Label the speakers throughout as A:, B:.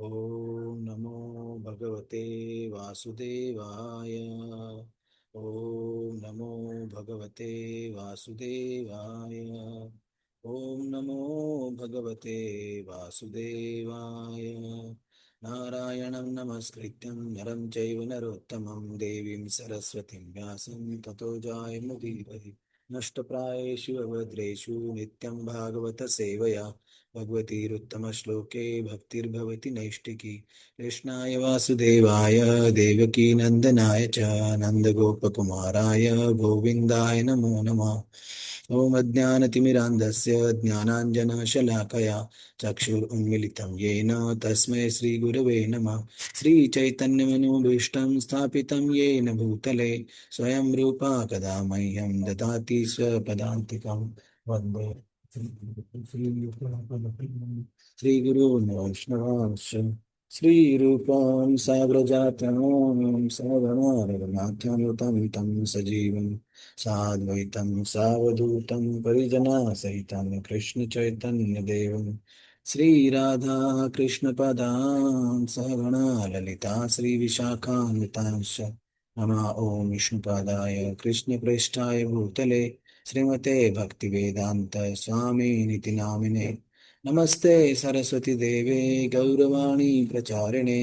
A: Om Namo Bhagavate Vasudevaya. Om Namo Bhagavate Vasudevaya. Om Namo Bhagavate Vasudevaya. Narayanam Namaskrityam Naram Chaiva Narottamam Devim Saraswatim Vyasam Tato Jayamudirahi Nashtaprayeshu Avadreshu Nityam Bhagavata Sevaya भगवतीरुत्तमश्लोके भक्तिर्भवति नैष्टिकी कृष्णाय वासुदेवाय देवकी नन्दनाय च नन्दगोपकुमाराय गोविन्दाय नमो नमः। ॐ अज्ञानतिमिरान्धस्य ज्ञानाञ्जनशलाकया चक्षुरुन्मिलितं येन तस्मै श्रीगुरवे नमः। श्रीचैतन्यमनोभीष्टं स्थापितं येन भूतले स्वयं रूपा कदा मह्यं ददाति स्वपदान्तिकं वन्दे श्रीगुरून् वैष्णवांश्च श्रीरूपां साग्रजातं सागरनाथं तं सजीवं साद्वैतं सावधूतं परिजनासहितं कृष्णचैतन्यदेवं श्रीराधा कृष्णपदां सहगणा ललिता श्रीविशाखान्वितांश्च नमः। ॐ विष्णुपादाय कृष्णप्रेष्ठाय भूतले श्रीमते भक्तिवेदांत स्वामी निति नामिने नमस्ते सरस्वती देवे गौरवाणी प्रचारिणे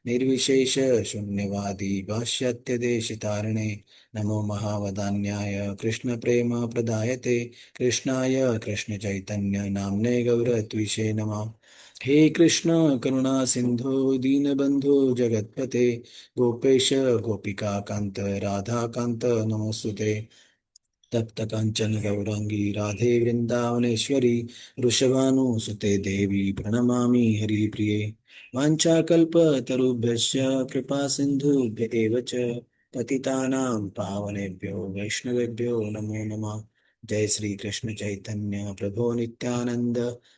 A: निर्विशेष शून्यवादी भाष्यत्य देशितारिणे नमो महावदान्याय कृष्ण प्रेम प्रदायते कृष्णाय कृष्ण चैतन्य नामने गौरत्विषे नमः। हे कृष्ण करुणा सिंधु दीनबंधु जगतपते गोपेश गोपिका कांत राधा कांत नमोस्तुते तप्त कांचन गौरांगी राधे वृंदावनेश्वरी वृषभानुसुते देवी प्रणमामि हरिप्रिये वाञ्छाकल्पतरुभ्यश्च कृपा सिन्धुभ्य एव च पतितानां पावनेभ्यो वैष्णवेभ्यो नमो नमः। जय श्री कृष्ण चैतन्य प्रभो नित्यानंद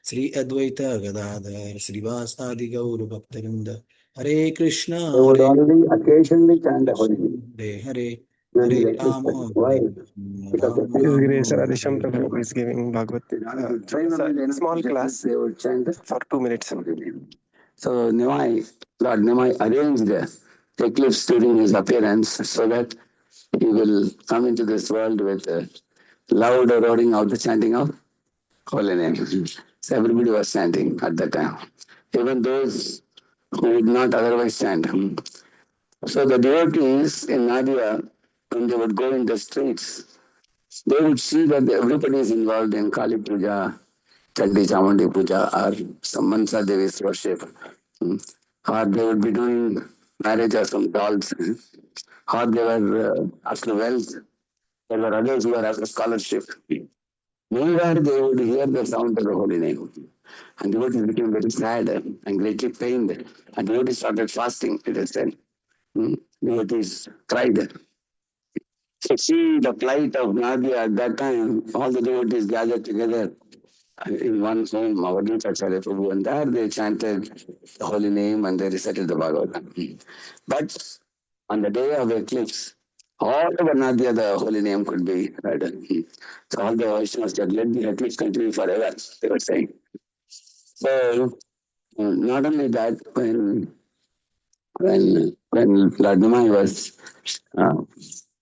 A: श्री अद्वैत गदाधर श्रीवासादि गौर भक्तवृंद हरे Krishna
B: They would
A: Hare
B: only occasionally chant the holy
A: Krishna
B: name
A: Hare Hare
B: during
A: Hare
B: the
A: Ram
B: Ekshit.
A: Hare
B: Why? Because the
A: Ram
C: His
A: Ram
C: Grace
A: Hare
C: Radhisham
A: Hare.
C: Prabhu is giving Bhagavad.
B: train
C: It's
B: only
C: a
B: then
C: small class
B: they would chant the
C: for 2 minutes.
B: holy name. So Lord Nimai arranged the eclipse during his appearance so that he will come into this world with a loud roaring out the chanting of holy name. So everybody was chanting at that time. Even those who would not otherwise chant. So the devotees in Nadia, when they would go in the streets, they would see that everybody is involved in Kali Puja, Chandi Chamundi Puja, or some Mansa Devi's worship. Hmm. Or they would be doing marriage of some dolls. Or they were after wealth. There were others who were after scholarship. Nowhere they would hear the sound of the holy name. And devotees became very sad and greatly pained. And devotees started fasting, it is said. Devotees cried. So see the plight of Nadia at that time, all the devotees gathered together in one home, our Detachment Prabhu, and there they chanted the holy name and they recited the Bhagavatam. But on the day of eclipse, all over Nadia the holy name could be read. So all the Vaishnavas said, let the eclipse continue forever, they were saying. So not only that, when Lord Nimai was uh,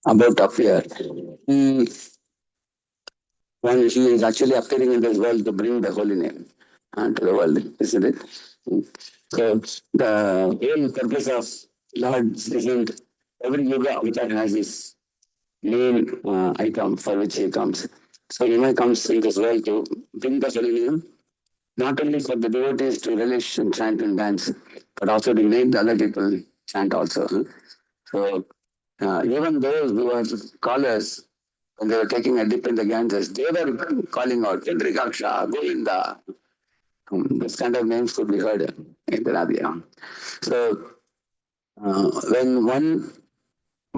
B: about to appear, he when he is actually appearing in this world to bring the holy name to the world, isn't it? So the whole purpose of Lord's descent, every yoga avatar has his main item for which he comes. So Nimai comes in this world to bring the holy name, not only for the devotees to relish and chant and dance, but also to make the other people chant also. So even those who are scholars, when they were taking a dip in the Ganges, they were calling out, Indrikaksha, Govinda. This kind of names could be heard in the Nadiya. So when one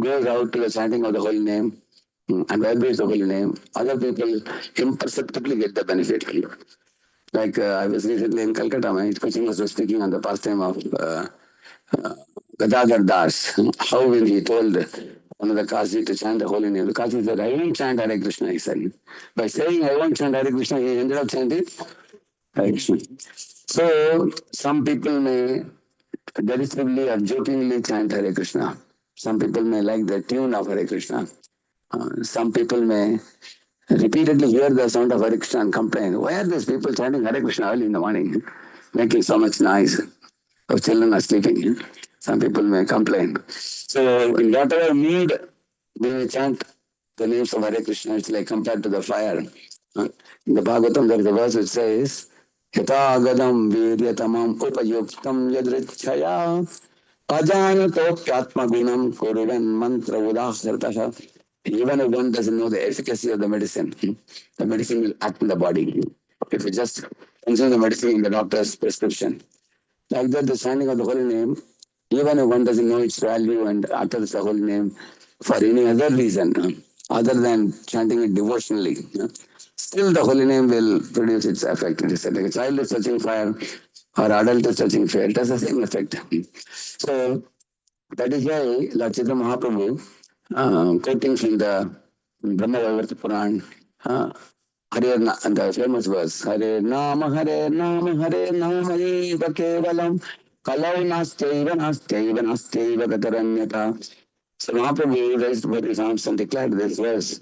B: goes out to the chanting of the holy name and vibrates the holy name, other people imperceptibly get the benefit. Like I was recently in Calcutta, my coaching was speaking on the pastime of uh, Gadadhar Das, how when he told one of the Kazi to chant the holy name, the Kazi said, I won't chant Hare Krishna, he said. By saying I won't chant Hare Krishna, he ended up chanting Hare Krishna. So some people may derisively or jokingly chant Hare Krishna. Some people may like the tune of Hare Krishna. Some people may repeatedly hear the sound of Hare Krishna and complain, why are these people chanting Hare Krishna early in the morning, making so much noise? Our children are sleeping. Some people may complain. So in whatever mood they may chant the names of Hare Krishna, it's like compared to the fire. In the Bhagavatam, there is a verse which says, Yathagadam viryatamam upayuktam yadrichaya ajanatopyatmagunam kuruvan mantra udahsartaha. Even if one doesn't know the efficacy of the medicine, the medicine will act in the body. If you just consume the medicine in the doctor's prescription, like that, the chanting of the holy name, even if one doesn't know its value and utters the holy name for any other reason other than chanting it devotionally, still the holy name will produce its effect. It is like a child is touching fire or adult is touching fire. It has the same effect. So that is why Lord Chaitanya Mahaprabhu, quoting from the Brahma Vaivart Puran, Hare and the famous verse, Hare Nama, Hare Nama, Hare Nama, Eva Kevalam, Kalau Nasteva, Nasteva, Nasteva, Gataranyata. So Mahaprabhu raised both his arms and declared this verse.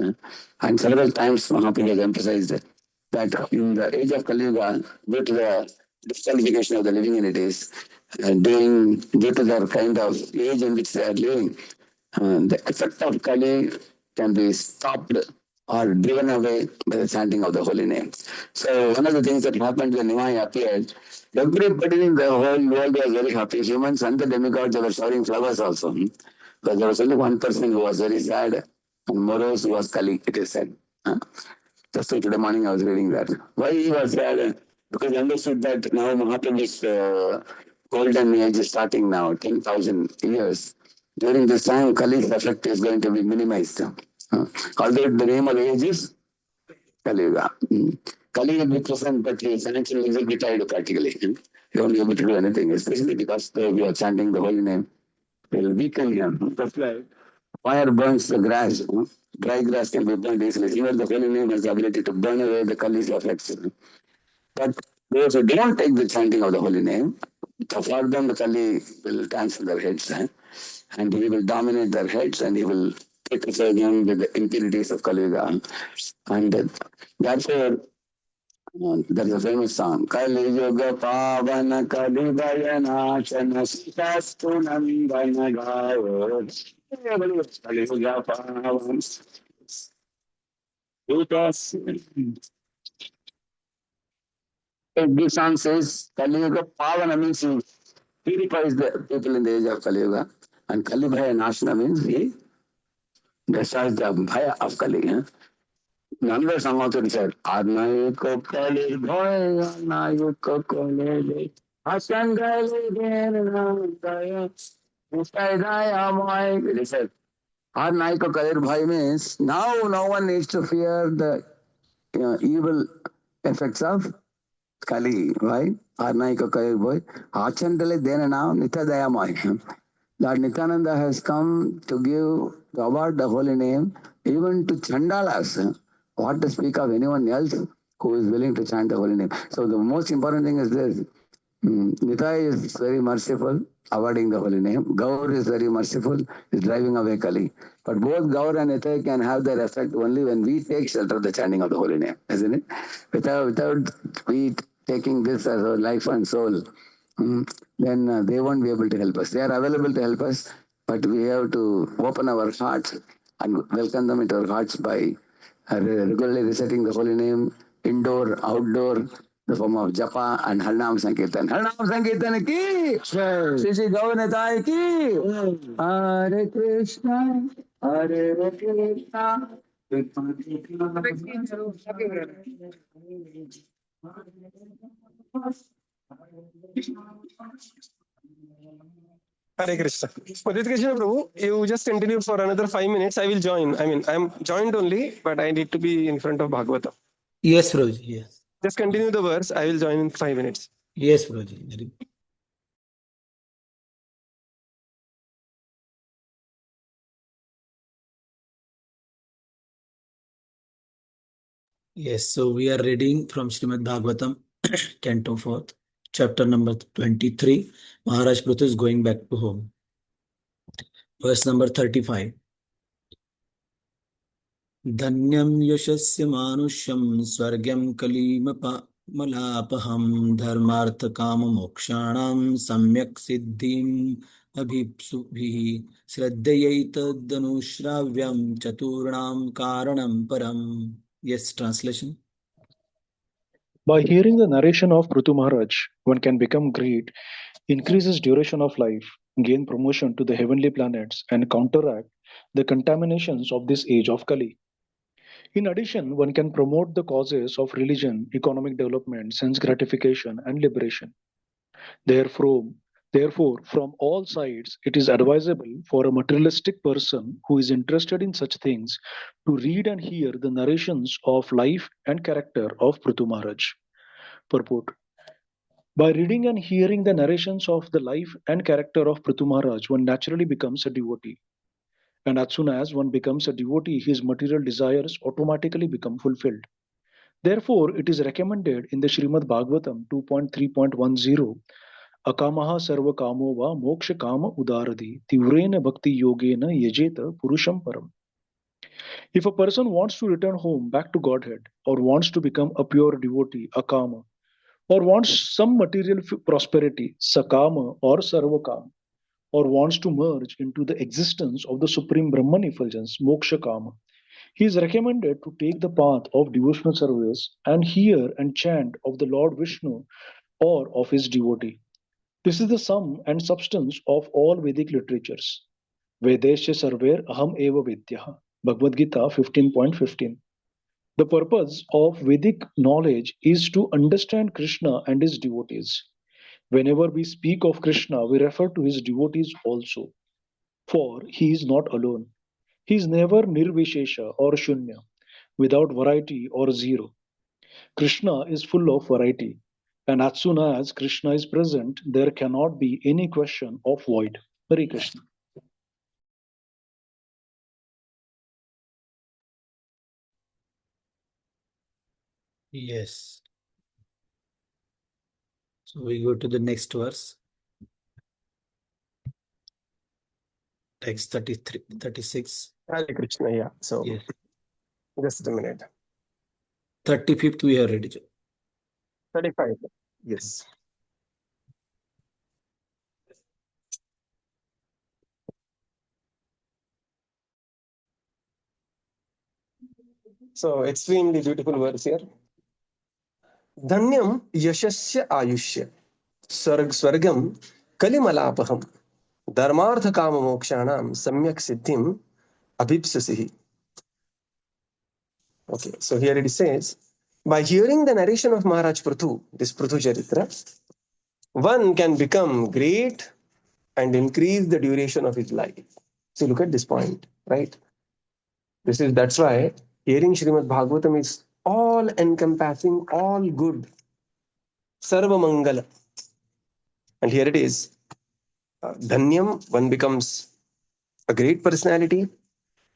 B: And several times Mahaprabhu has emphasized that in the age of Kali Yuga, due to the disqualification of the living entities, due to their kind of age in which they are living, the effect of Kali can be stopped or driven away by the chanting of the holy name. So one of the things that happened when Nimai appeared, everybody in the whole world was very happy. Humans and the demigods, they were showering flowers also. But there was only one person who was very sad and morose, who was Kali, it is said. Just today morning I was reading that. Why he was sad? Because he understood that now Mahaprabhu's golden age is starting now, 10,000 years. During this time, Kali's effect is going to be minimized. Although the name of the age is Kali Yuga. Kali will be present, but his energy will be tied practically. He won't be able to do anything, especially because we are chanting the holy name. It will weaken him. That's right. Fire burns the grass. Dry grass can be burned easily. Even the holy name has the ability to burn away the Kali's effects. But those who don't take the chanting of the holy name, for them the Kali will transfer their heads. And he will dominate their heads and he will take us again with the impurities of Kali Yuga. And therefore, there is a famous song. Kali Yuga Pavana Kali Vayanachana Sitastu Nandana Gao. Kali Yuga Pavana. This song says Kali Yuga Pavana means he purifies the people in the age of Kali Yuga. And Kali Bhaya Nashana means he destroys the Bhaya of Kali. Another song also said, Arnayuko Kali Bhaya, Arnayuko Kali Asangali Daya, Mustaidaya Moy. It said, Arnayuko Kali Bhaya means now no one needs to fear the evil effects of Kali, right? Arnaika Kali boy. Achandale Denana Nitya Dayamai. Lord Nityananda has come to give, to award the holy name even to Chandalas. What to speak of anyone else who is willing to chant the holy name. So the most important thing is this. Nitai is very merciful, awarding the holy name. Gaur is very merciful, is driving away Kali. But both Gaur and Nitai can have their effect only when we take shelter of the chanting of the holy name, isn't it? Without we taking this as our life and soul, then they won't be able to help us. They are available to help us, but we have to open our hearts and welcome them into our hearts by regularly reciting the holy name, indoor, outdoor, the form of japa and Harnam Sankirtan. Harnam Sankirtan ki! Shri Shri Gauranatai ki! Hare Krishna, Hare Krishna.
C: Hare Krishna. Udit Krishna Prabhu, you just continue for another 5 minutes. I will join. I mean, I'm joined only, but I need to be in front of Bhagavatam.
A: Yes, Prabhuji. Yes.
C: Just continue the verse. I will join in 5 minutes.
A: Yes, Prabhuji. Yes, so we are reading from Srimad Bhagavatam, Canto 4th, chapter number 23. Maharaj Prithu is going back to home. Verse number 35. धन्यं यशस्य मानुष्यं स्वर्गं कलिमलापहं धर्मार्थकाममोक्षाणां सम्यक् सिद्धिम् अभीप्सुभिः श्रद्धयैतदनुश्राव्यं चतुर्णां कारणं परम्. Yes, translation.
D: By hearing the narration of Prithu Maharaj, one can become great, increase his duration of life, gain promotion to the heavenly planets, and counteract the contaminations of this age of Kali. In addition, one can promote the causes of religion, economic development, sense gratification, and liberation. Therefore, therefore, from all sides, it is advisable for a materialistic person who is interested in such things to read and hear the narrations of life and character of Prithu Maharaj. Purport. By reading and hearing the narrations of the life and character of Prithu Maharaj, one naturally becomes a devotee. And as soon as one becomes a devotee, his material desires automatically become fulfilled. Therefore, it is recommended in the Srimad Bhagavatam 2.3.10, Akamaha sarva kamo va moksha kama udaradi tivrena bhakti yogena yajeta purusham param. If a person wants to return home back to Godhead, or wants to become a pure devotee, akama, or wants some material prosperity, sakama or sarvakama, or wants to merge into the existence of the supreme Brahman effulgence, moksha kama, he is recommended to take the path of devotional service and hear and chant of the Lord Vishnu or of his devotee. This is the sum and substance of all Vedic literatures. Vedesya sarver aham eva vidyah. Bhagavad Gita 15.15. The purpose of Vedic knowledge is to understand Krishna and his devotees. Whenever we speak of Krishna, we refer to his devotees also, for he is not alone. He is never nirvishesha or shunya, without variety or zero. Krishna is full of variety, and as soon as Krishna is present, there cannot be any question of void. Hare Krishna.
A: Yes. So we go to the next verse. Text 33, 36.
C: Hare Krishna, yeah. So,
A: Yes.
C: just a minute.
A: 35th we are ready.
C: 35. Yes. So, extremely beautiful verse here. Dhanyam yashasya ayushya swargam kalimalapaham dharmartha kama mokshanam samyak siddhim abhipsasihi. Okay, so here it says, by hearing the narration of Maharaj Prithu, this Prithu Charitra, one can become great and increase the duration of his life. So look at this point, right? That's why hearing Srimad Bhagavatam is all encompassing, all good, sarva mangala. And here it is, dhanyam, one becomes a great personality,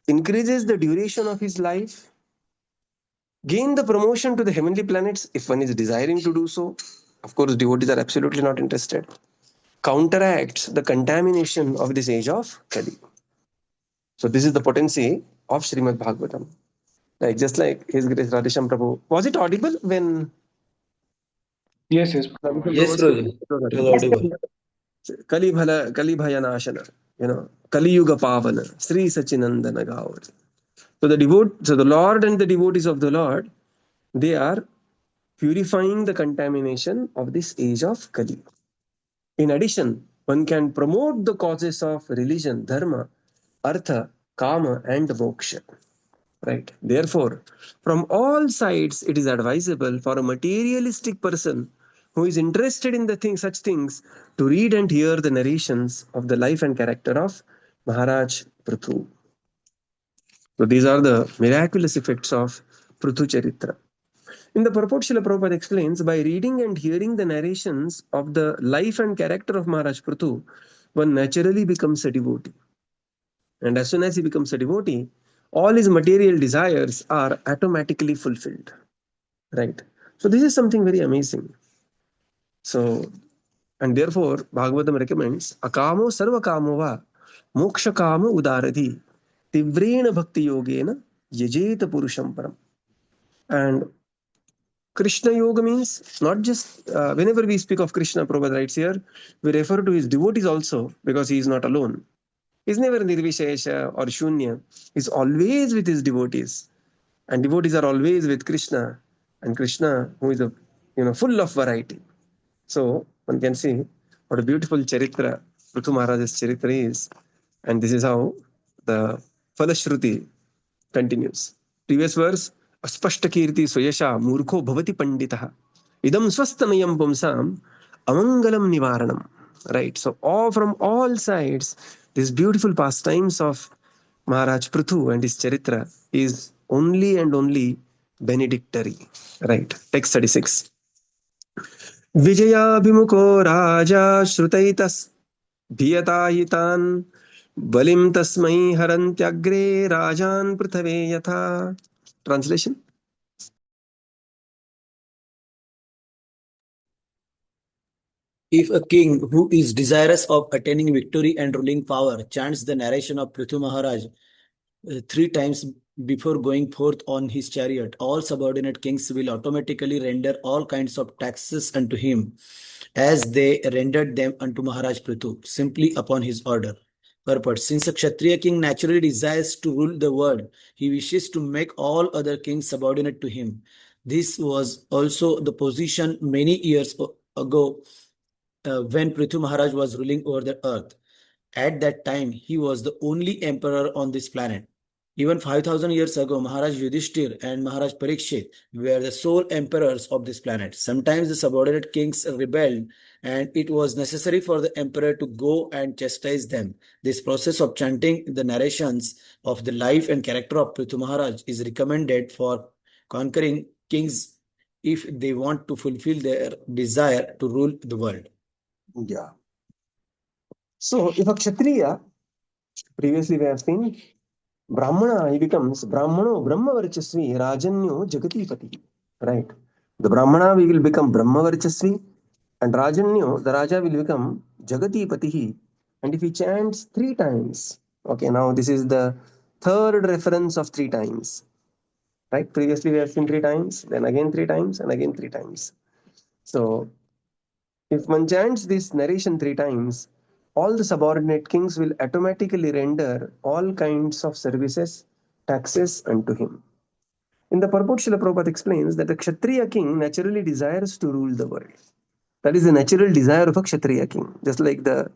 C: increases the duration of his life, gain the promotion to the heavenly planets if one is desiring to do so. Of course, devotees are absolutely not interested. Counteracts the contamination of this age of Kali. So this is the potency of Srimad Bhagavatam. Like just like His Grace Radhesham Prabhu. Was it audible when
D: Yes, yes.
A: Yes, Roger. It was audible.
C: Kali Bhaya Nashana, Kali Yuga Pavana, Sri Sachinandana Gaur. So the Lord and the devotees of the Lord, they are purifying the contamination of this age of Kali. In addition, one can promote the causes of religion, dharma, artha, kama, and moksha. Right. Therefore, from all sides, it is advisable for a materialistic person who is interested in such things, to read and hear the narrations of the life and character of Maharaj Prithu. So these are the miraculous effects of Prithu Charitra. In the purport, Srila Prabhupada explains, by reading and hearing the narrations of the life and character of Maharaj Prithu, one naturally becomes a devotee. And as soon as he becomes a devotee, all his material desires are automatically fulfilled. Right. So this is something very amazing. So, and therefore, Bhagavatam recommends akamo sarva kamo va moksha kamo udarati tivrena bhakti yogena yajeta purusham param. And Krishna Yoga means not just whenever we speak of Krishna, Prabhupada writes here, we refer to his devotees also because he is not alone. He's never Nirvishesha or Shunya. He's always with his devotees. And devotees are always with Krishna. And Krishna, who is full of variety. So one can see what a beautiful charitra Prithu Maharaja's charitra is. And this is how the Falashruti continues. Previous verse, Aspashtakirti Swayasha Murkho Bhavati Panditaha Idam Swastamayam Pumsam Amangalam Nivaranam. Right. So all from all sides, these beautiful pastimes of Maharaj Prithu and his charitra is only and only benedictory. Right. Text 36. विजयाभिमुखो राजा श्रुतैतस् भियताहितान् बलिं तस्मै हरन्त्यग्रे राजान् पृथवे यथा. Translation.
A: If a king who is desirous of attaining victory and ruling power chants the narration of Prithu Maharaj 3 times before going forth on his chariot, all subordinate kings will automatically render all kinds of taxes unto him, as they rendered them unto Maharaj Prithu, simply upon his order. Purport. Since a Kshatriya king naturally desires to rule the world, he wishes to make all other kings subordinate to him. This was also the position many years ago when Prithu Maharaj was ruling over the earth. At that time, he was the only emperor on this planet. Even 5,000 years ago, Maharaj Yudhishthir and Maharaj Parikshit were the sole emperors of this planet. Sometimes the subordinate kings rebelled, and it was necessary for the emperor to go and chastise them. This process of chanting the narrations of the life and character of Prithu Maharaj is recommended for conquering kings if they want to fulfill their desire to rule the world.
C: Yeah. So if a Kshatriya, previously we have seen, Brahmana, he becomes Brahmano, Brahma Varchasvi, Rajanyo, Jagatipati. Right. The Brahmana will become Brahma Varchasvi, and Rajanyo, the Raja will become Jagatipati. And if he chants 3 times, okay, now this is the third reference of 3 times. Right? Previously we have seen 3 times, then again 3 times, and again 3 times. So if one chants this narration 3 times, all the subordinate kings will automatically render all kinds of services, taxes unto him. In the purport, Srila Prabhupada explains that the Kshatriya king naturally desires to rule the world. That is the natural desire of a Kshatriya king. Just like the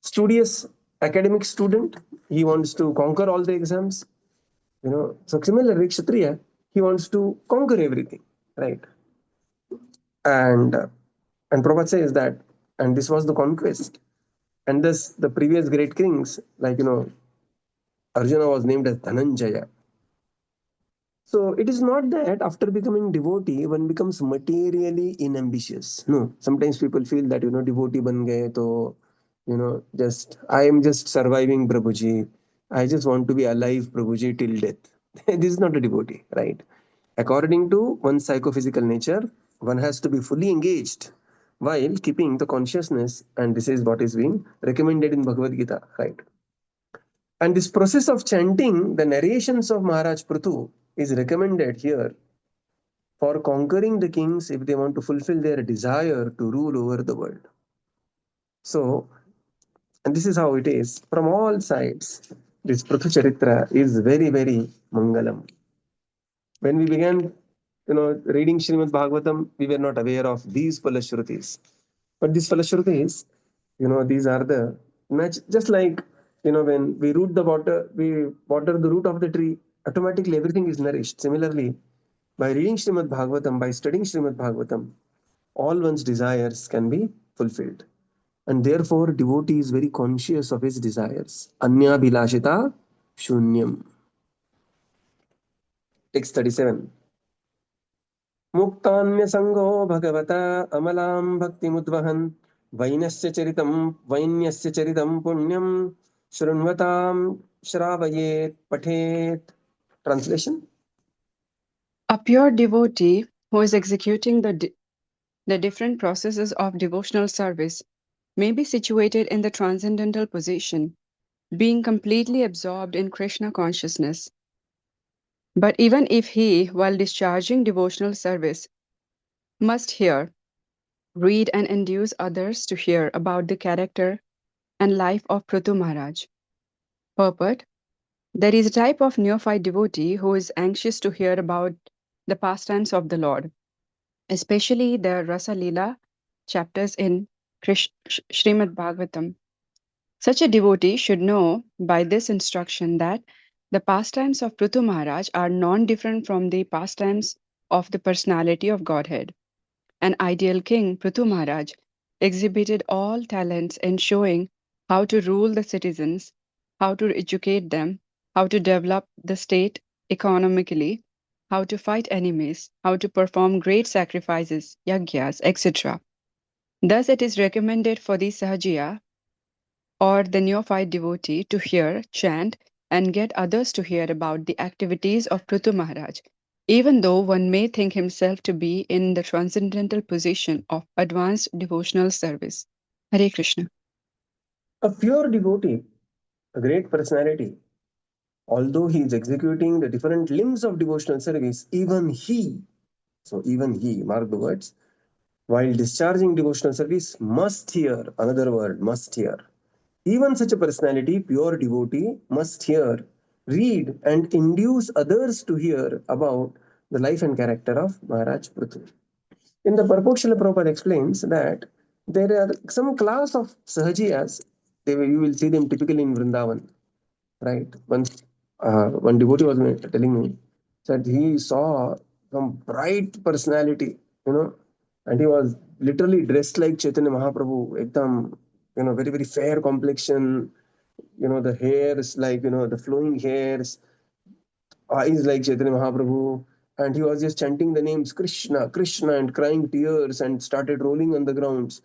C: studious academic student, he wants to conquer all the exams. So similarly, Kshatriya, he wants to conquer everything, right? And Prabhupada says that, and this was the conquest. And thus the previous great kings, like Arjuna was named as Dhananjaya. So it is not that after becoming devotee, one becomes materially inambitious. No, sometimes people feel that devotee ban gaye to, just I am just surviving Prabhuji. I just want to be alive Prabhuji till death. This is not a devotee, right? According to one's psychophysical nature, one has to be fully engaged while keeping the consciousness, and this is what is being recommended in Bhagavad Gita, right? And this process of chanting the narrations of Maharaj Prithu is recommended here for conquering the kings if they want to fulfill their desire to rule over the world. So, and this is how it is from all sides. This Prithu Charitra is very, very Mangalam. When we began, reading Srimad Bhagavatam, we were not aware of these Falashrutis. But these Falashrutis, these are the just like when we root the water, we water the root of the tree, automatically everything is nourished. Similarly, by reading Srimad Bhagavatam, by studying Srimad Bhagavatam, all one's desires can be fulfilled. And therefore, devotee is very conscious of his desires. Anya bilashita shunyam. Text 37. मुक्तान्य संगो भगवता अमलां भक्तिमुद्वहन् वैन्यस्य चरितं पुण्यं शृण्वतां श्रावयेत् पठेत्. Translation.
E: A pure devotee who is executing the the different processes of devotional service may be situated in the transcendental position, being completely absorbed in Krishna consciousness. But even if he, while discharging devotional service, must hear, read, and induce others to hear about the character and life of Prithu Maharaj. Purport: there is a type of neophyte devotee who is anxious to hear about the pastimes of the Lord, especially the Rasa Leela chapters in Srimad Bhagavatam. Such a devotee should know by this instruction that the pastimes of Prithu Maharaj are non-different from the pastimes of the personality of Godhead. An ideal king, Prithu Maharaj, exhibited all talents in showing how to rule the citizens, how to educate them, how to develop the state economically, how to fight enemies, how to perform great sacrifices, yagyas, etc. Thus, it is recommended for the Sahajiya or the neophyte devotee to hear, chant, and get others to hear about the activities of Prithu Maharaj, even though one may think himself to be in the transcendental position of advanced devotional service. Hare Krishna.
C: A pure devotee, a great personality, although he is executing the different limbs of devotional service, even he, mark the words, while discharging devotional service, must hear, another word, must hear. Even such a personality, pure devotee, must hear, read, and induce others to hear about the life and character of Maharaj Prithu. In the purport, Srila Prabhupada explains that there are some class of Sahajiyas, you will see them typically in Vrindavan, right? One devotee was telling me that he saw some bright personality, and he was literally dressed like Chaitanya Mahaprabhu, ekdam, very, very fair complexion, the hairs like, the flowing hairs, eyes like Chaitanya Mahaprabhu, and he was just chanting the names Krishna, Krishna, and crying tears and started rolling on the grounds.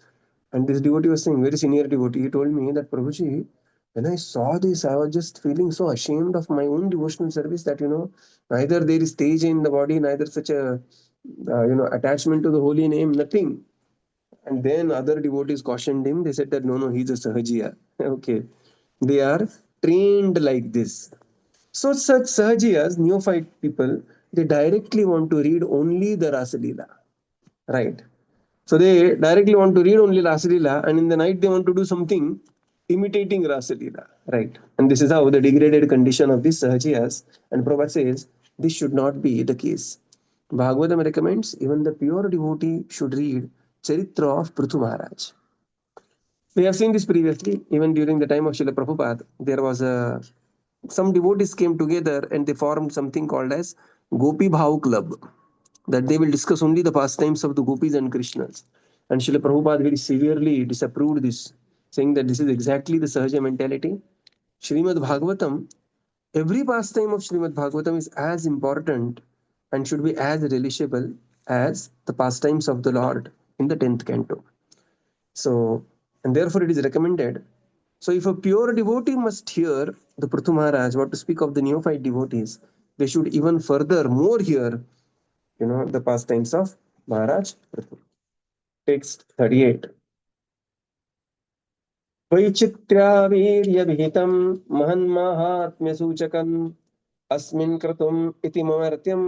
C: And this devotee was saying, very senior devotee, he told me that Prabhuji, when I saw this, I was just feeling so ashamed of my own devotional service that, neither there is stage in the body, neither such a, attachment to the holy name, nothing. And then other devotees cautioned him. They said that, no, he's a Sahajiya. Okay. They are trained like this. So such Sahajiyas, neophyte people, they directly want to read only the Rasa Leela. Right. So they directly want to read only Rasa Leela, and in the night they want to do something imitating Rasa Leela. Right. And this is how the degraded condition of these Sahajiyas. And Prabhupada says this should not be the case. Bhagavatam recommends even the pure devotee should read Charitra of Prithu Maharaj. We have seen this previously, even during the time of Srila Prabhupada. There was some devotees came together and they formed something called as Gopi Bhav Club, that they will discuss only the pastimes of the gopis and Krishnas. And Srila Prabhupada very severely disapproved this, saying that this is exactly the Sahaja mentality. Srimad Bhagavatam, every pastime of Srimad Bhagavatam is as important and should be as relishable as the pastimes of the Lord in the 10th canto. So, and therefore it is recommended. So, if a pure devotee must hear the Prithu Maharaj, what to speak of the neophyte devotees, they should even further more hear, the pastimes of Maharaj Prithu. Text 38. वैचित्र्यावीर्यविहितं महन्माहात्म्यसूचकम् अस्मिन् कृतम् इति ममर्त्यं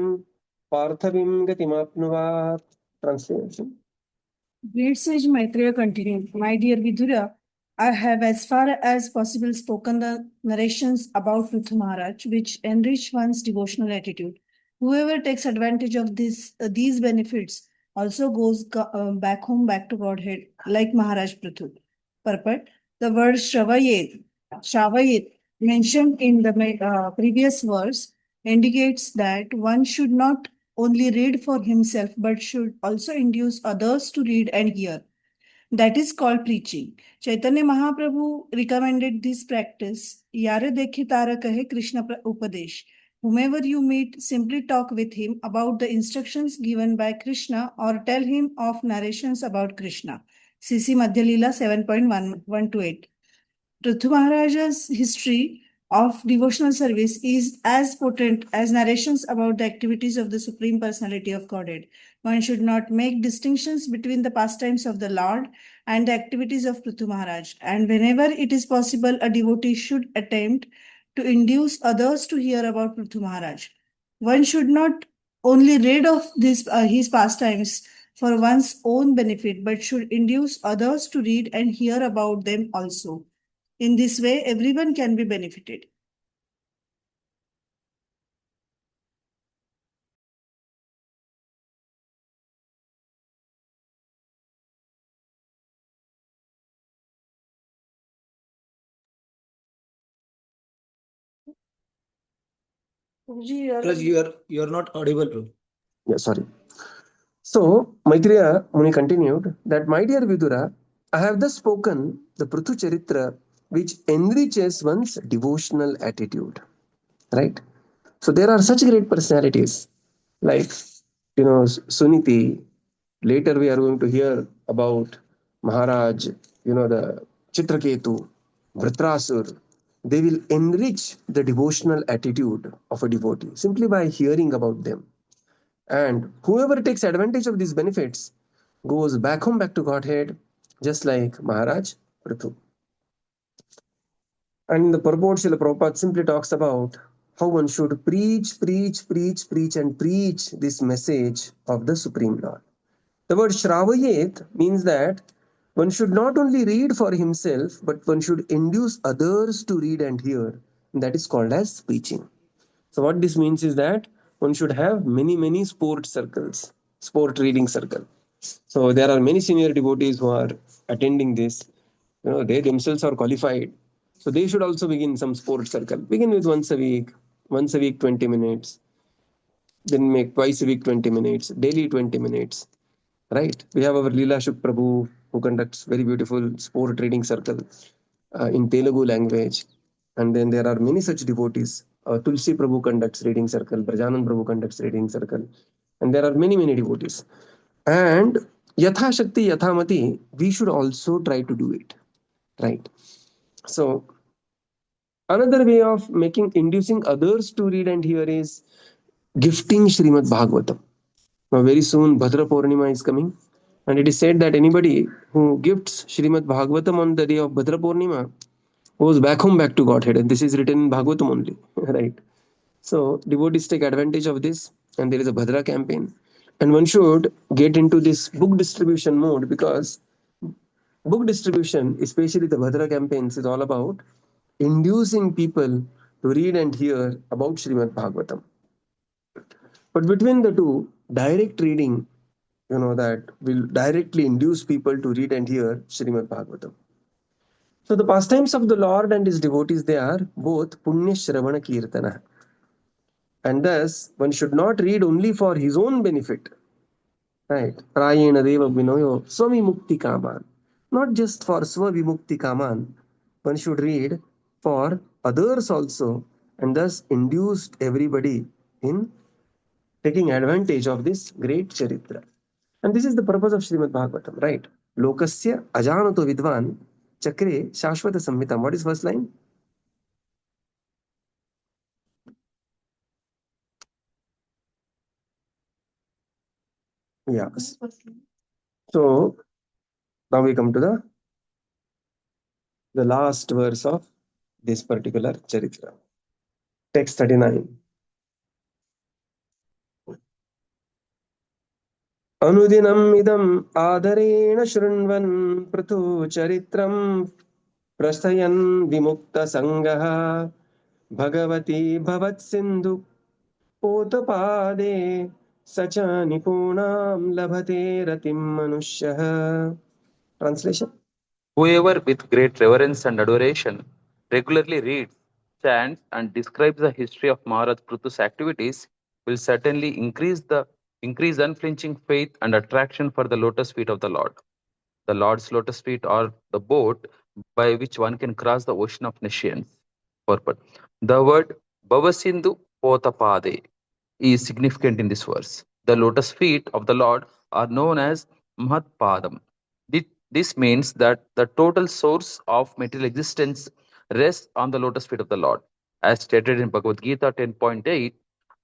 C: पार्थवीं गतिमाप्नुवात्. Translation.
F: Great sage Maitreya continued, my dear Vidura, I have as far as possible spoken the narrations about Prithu Maharaj, which enrich one's devotional attitude. Whoever takes advantage of these benefits also goes back home, back to Godhead, like Maharaj Prithu. Purport: the word Shravayet, mentioned in the previous verse, indicates that one should not only read for himself but should also induce others to read and hear. That is called preaching. Chaitanya Mahaprabhu recommended this practice. Yare dekhe tara kahe Krishna Upadesh. Whomever you meet, simply talk with him about the instructions given by Krishna or tell him of narrations about Krishna. CC Madhya Leela 7.118. Prithu Maharaja's history of devotional service is as potent as narrations about the activities of the Supreme Personality of Godhead. One should not make distinctions between the pastimes of the Lord and the activities of Prithu Maharaj, and whenever it is possible, a devotee should attempt to induce others to hear about Prithu Maharaj. One should not only read of his pastimes for one's own benefit, but should induce others to read and hear about them also. In this way, everyone can be benefited.
A: Plus, you are not audible, bro.
C: Yeah, sorry. So, Maitreya Muni continued that, my dear Vidura, I have thus spoken the Prithu Charitra which enriches one's devotional attitude. Right? So, there are such great personalities like, Suniti. Later, we are going to hear about Maharaj, the Chitraketu, Vritrasur. They will enrich the devotional attitude of a devotee simply by hearing about them. And whoever takes advantage of these benefits goes back home, back to Godhead, just like Maharaj Prithu. And in the purport, Srila Prabhupada simply talks about how one should preach, and preach this message of the Supreme Lord. The word Shravayet means that one should not only read for himself, but one should induce others to read and hear. And that is called as preaching. So what this means is that one should have many sport circles, sport reading circle. So there are many senior devotees who are attending this. They themselves are qualified. So they should also begin some sport circle. Begin with once a week 20 minutes. Then make twice a week 20 minutes, daily 20 minutes. Right? We have our Leela Shuk Prabhu who conducts very beautiful sport reading circle in Telugu language. And then there are many such devotees. Tulsi Prabhu conducts reading circle, Brajanand Prabhu conducts reading circle. And there are many devotees. And Yatha Shakti, Yathamati, we should also try to do it. Right? So, another way of inducing others to read and hear is gifting Srimad Bhagavatam. Now, very soon, Bhadra Purnima is coming. And it is said that anybody who gifts Srimad Bhagavatam on the day of Bhadra Purnima goes back home, back to Godhead. And this is written in Bhagavatam only. Right? So, devotees take advantage of this. And there is a Bhadra campaign. And one should get into this book distribution mode, because book distribution, especially the Bhadra campaigns, is all about inducing people to read and hear about Srimad Bhagavatam. But between the two, direct reading, that will directly induce people to read and hear Srimad Bhagavatam. So the pastimes of the Lord and his devotees, they are both Punya Shravana Kirtana. And thus, one should not read only for his own benefit. Right? Prayena Deva Vinoyo Swamimukti Kaman. Not just for Swavimukti Kaman. One should read for others also, and thus induced everybody in taking advantage of this great Charitra. And this is the purpose of Srimad Bhagavatam, right? Lokasya ajanato vidvan chakre shashvata samhitam. What is first line? Yeah. So now we come to the last verse of this particular Charitra. Text 39. Anudinam idam adarena shrunvan prithu charitram prastayan vimukta sangaha bhagavati bhavat sindhu potapade sacha nipunam labhate ratim manushya. Translation.
G: Whoever with great reverence and adoration regularly reads, chants, and describes the history of Maharaj Prithu's activities will certainly increase unflinching faith and attraction for the lotus feet of the Lord. The Lord's lotus feet are the boat by which one can cross the ocean of nescience. Purport. The word Bhavasindhu Potapade is significant in this verse. The lotus feet of the Lord are known as Mahatpadam. This means that the total source of material existence rests on the lotus feet of the Lord. As stated in Bhagavad Gita 10.8,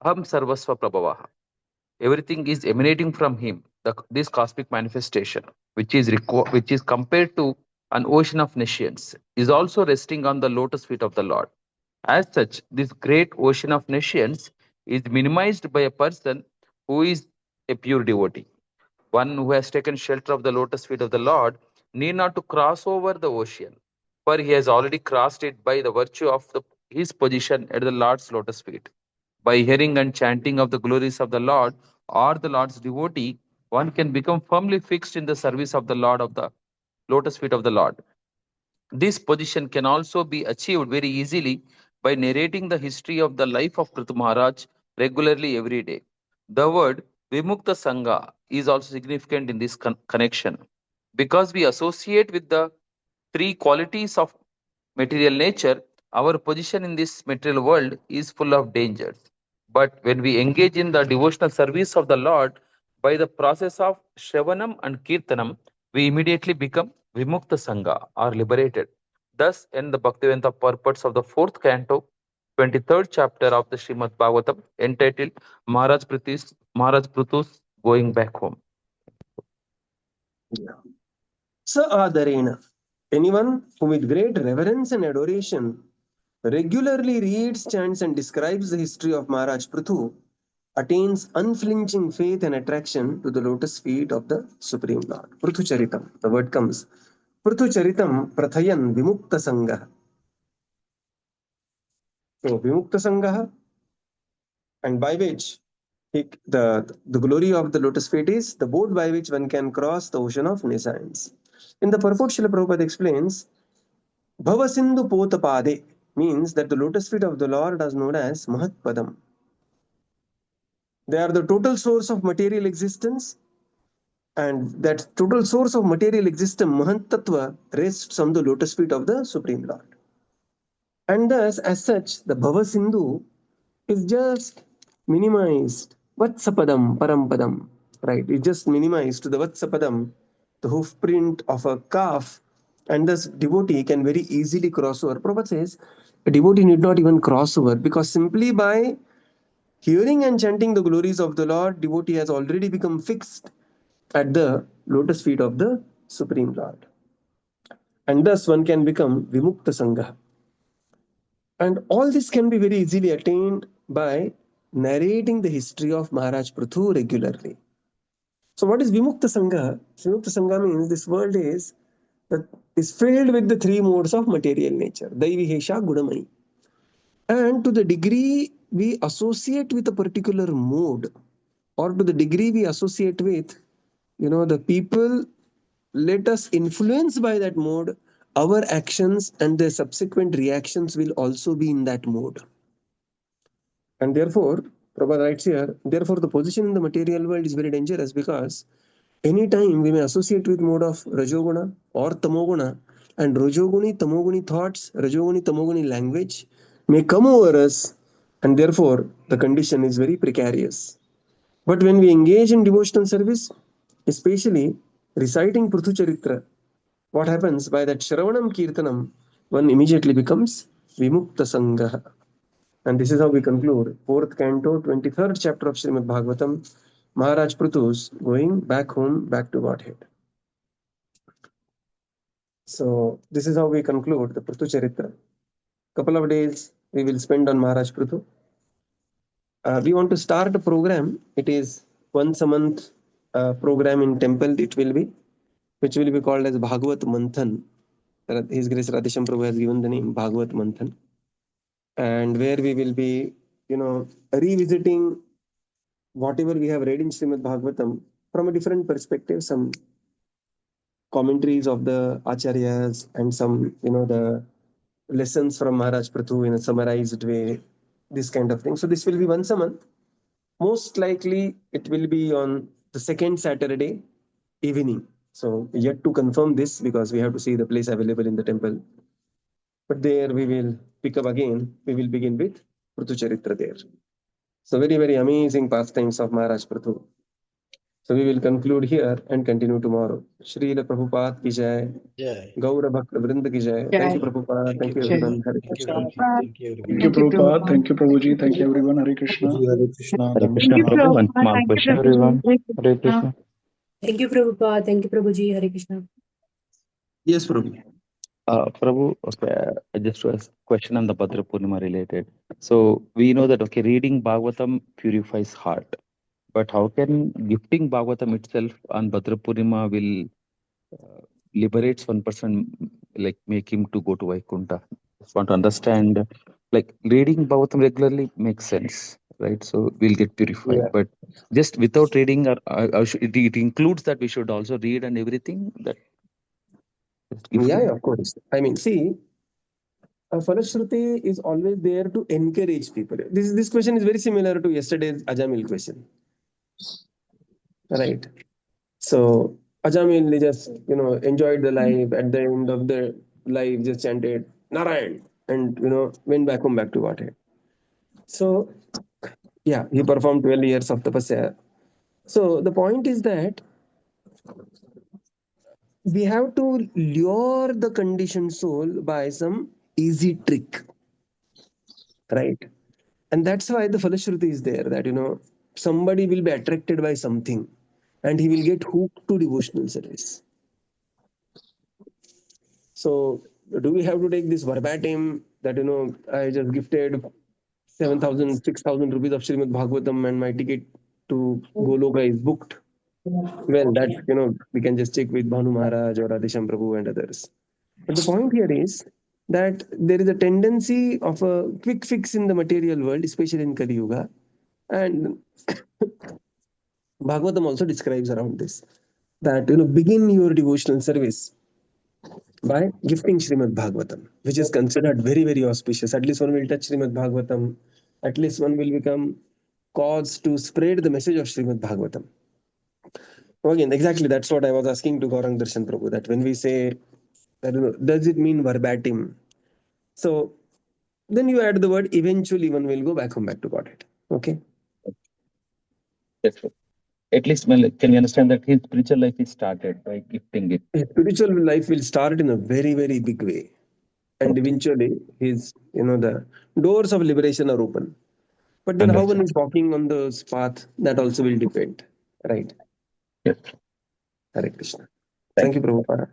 G: Aham Sarvasva Prabhavaha. Everything is emanating from him, this cosmic manifestation, which is compared to an ocean of nescience, is also resting on the lotus feet of the Lord. As such, this great ocean of nescience is minimized by a person who is a pure devotee. One who has taken shelter of the lotus feet of the Lord need not to cross over the ocean, for he has already crossed it by the virtue of his position at the Lord's lotus feet. By hearing and chanting of the glories of the Lord or the Lord's devotee, one can become firmly fixed in the service of the Lord of the lotus feet of the Lord. This position can also be achieved very easily by narrating the history of the life of Prithu Maharaj regularly every day. The word Vimukta Sangha is also significant in this connection because we associate with the three qualities of material nature. Our position in this material world is full of dangers. But when we engage in the devotional service of the Lord by the process of Shravanam and Kirtanam, we immediately become Vimukta Sangha or liberated. Thus end the Bhaktivedanta purports of the fourth canto, 23rd chapter of the Srimad Bhagavatam, entitled Maharaj Prithu's Going Back Home.
C: Sa Adarena. Anyone who with great reverence and adoration regularly reads, chants, and describes the history of Maharaj Prithu attains unflinching faith and attraction to the lotus feet of the Supreme Lord. Prithu Charitam. The word comes. Prithu Charitam Prathayan Vimukta Sangha. So Vimukta Sangha, and by which the glory of the lotus feet is the boat by which one can cross the ocean of nescience. In the purport, Srila Prabhupada explains, Bhavasindhu Potapade means that the lotus feet of the Lord are known as Mahatpadam. They are the total source of material existence, and that total source of material existence, Mahantattva, rests on the lotus feet of the Supreme Lord. And thus, as such, the Bhavasindhu is just minimized. Vatsapadam, Parampadam, right? It's just minimized to the Vatsapadam, the hoof print of a calf, and thus devotee can very easily cross over. Prabhupada says a devotee need not even cross over because simply by hearing and chanting the glories of the Lord, devotee has already become fixed at the lotus feet of the Supreme Lord. And thus one can become Vimukta Sangha. And all this can be very easily attained by narrating the history of Maharaj Prithu regularly. So what is Vimukta Sangha? Vimukta Sangha means this world is filled with the three modes of material nature. Daivi, Hesha, Gudamai. And to the degree we associate with a particular mode, or to the degree we associate with, the people let us influence by that mode, our actions and the subsequent reactions will also be in that mode. And therefore, Prabhupada writes here, therefore the position in the material world is very dangerous because anytime we may associate with mode of Rajoguna or Tamoguna, and Rajoguni, Tamoguni thoughts, Rajoguni, Tamoguni language may come over us, and therefore the condition is very precarious. But when we engage in devotional service, especially reciting Prithu Charitra, what happens by that Shravanam Kirtanam, one immediately becomes Vimukta Sangha. And this is how we conclude 4th canto, 23rd chapter of Srimad Bhagavatam, Maharaj Prithu's going back home, back to Godhead. So this is how we conclude the Prithu Charitra. Couple of days we will spend on Maharaj Prithu. We want to start a program. It is once a month program in temple. It will be, which will be called as Bhagavad Manthan. His Grace Radhesham Prabhu has given the name Bhagavad Manthan, and where we will be, revisiting whatever we have read in Srimad Bhagavatam from a different perspective, some commentaries of the Acharyas and some, the lessons from Maharaj Prithu in a summarized way, this kind of thing. So this will be once a month. Most likely it will be on the second Saturday evening. So yet to confirm this because we have to see the place available in the temple. But there we will pick up again. We will begin with Prithu Charitra there. So very, very amazing pastimes of Maharaj Prithu. So we will conclude here and continue tomorrow. Srila Prabhupada ki jai.
A: Jai.
C: Gaura Bhakta Vrinda ki jai. Thank you, Prabhupada. Thank you, everyone. Hare
A: Thank you,
C: Krishna.
A: Guruji. Thank you,
D: Thank
A: everyone.
D: you, Prabhupada. Thank you, Prabhuji. Thank you, everyone. Hare Krishna.
H: Hare Krishna.
G: Hare
H: Thank
G: Krishna
H: you.
G: Prabhu, one small
I: Thank you,
G: question,
I: Prabhuji.
G: everyone.
I: Hare
G: Hare
I: Krishna.
G: Krishna.
I: Thank you, Prabhupada. Thank you, Prabhuji. Hare Krishna.
C: Yes, Prabhu.
G: Prabhu, okay, just a question on the Bhadra Purnima related. So we know that reading Bhagavatam purifies heart, but how can gifting Bhagavatam itself on Bhadra Purnima will liberates one person, like make him to go to Vaikuntha? Just want to understand, like reading Bhagavatam regularly makes sense, right? So we'll get purified,
C: Yeah.
G: but just without reading, it includes that we should also read and everything that.
C: Yeah, of course. I mean, see, Falashruti is always there to encourage people. This question is very similar to yesterday's Ajamil question, right? So Ajamil just enjoyed the life. At the end of the life, just chanted Narayan and went back home back to Godhead. So yeah, he performed 12 years of tapasya. So the point is that we have to lure the conditioned soul by some easy trick, right? And that's why the falashruti is there, that somebody will be attracted by something and he will get hooked to devotional service. So do we have to take this verbatim that I just gifted 7,000, 6,000 rupees of Srimad Bhagavatam and my ticket to Goloka is booked? Well, that we can just check with Bhanu Maharaj or Adisham Prabhu and others. But the point here is that there is a tendency of a quick fix in the material world, especially in Kali Yuga. And Bhagavatam also describes around this, that begin your devotional service by gifting Srimad Bhagavatam, which is considered very, very auspicious. At least one will touch Srimad Bhagavatam. At least one will become cause to spread the message of Srimad Bhagavatam. Again, exactly that's what I was asking to Gaurang Darshan Prabhu, that when we say, does it mean verbatim? So then you add the word, eventually one will go back home back to Godhead. Okay?
G: That's right. At least, well, can we understand that his spiritual life is started by gifting it?
C: His spiritual life will start in a very, very big way. And eventually his, the doors of liberation are open. But then how one is walking on the path, that also will depend. Right?
G: Yes.
C: Hare Krishna.
G: Thank
C: Thank you, Prabhupada.